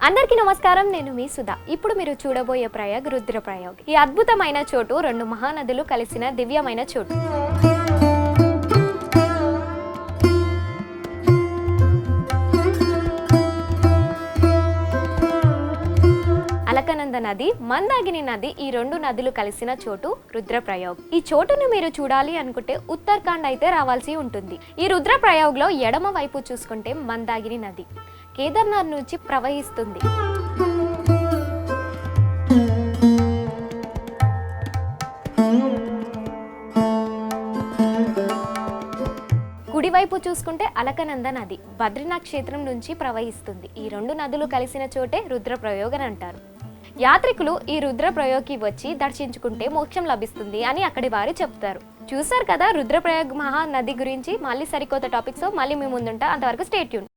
అందరికీ నమస్కారం, నేను మీ సుధా. ఇప్పుడు మీరు చూడబోయే ప్రయాగ్ రుద్రప్రయాగ్. ఈ అద్భుతమైన చోటు రెండు మహానదులు కలిసిన దివ్యమైన చోటు. అలకనంద నది, మందాకిని నది, ఈ రెండు నదులు కలిసిన చోటు రుద్రప్రయాగ్. ఈ చోటును మీరు చూడాలి అనుకుంటే ఉత్తరాఖండ్ అయితే రావాల్సి ఉంటుంది. ఈ రుద్రప్రయాగ్ లో ఎడమ వైపు చూసుకుంటే మందాకిని నది కేదార్నాథ్ నుంచి ప్రవహిస్తుంది. కుడివైపు చూసుకుంటే అలకనంద నది బద్రీనాథ్ క్షేత్రం నుంచి ప్రవహిస్తుంది. ఈ రెండు నదులు కలిసిన చోటే రుద్రప్రయాగ్ అని అంటారు. యాత్రికులు ఈ రుద్రప్రయాగ్కి వచ్చి దర్శించుకుంటే మోక్షం లభిస్తుంది అని అక్కడి వారు చెప్తారు. చూసారు కదా రుద్రప్రయాగ్ మహా నది గురించి. మళ్ళీ సరికొత్త టాపిక్స్ మళ్ళీ మీ ముందుంటా. అంతవరకు స్టే ట్యూన్.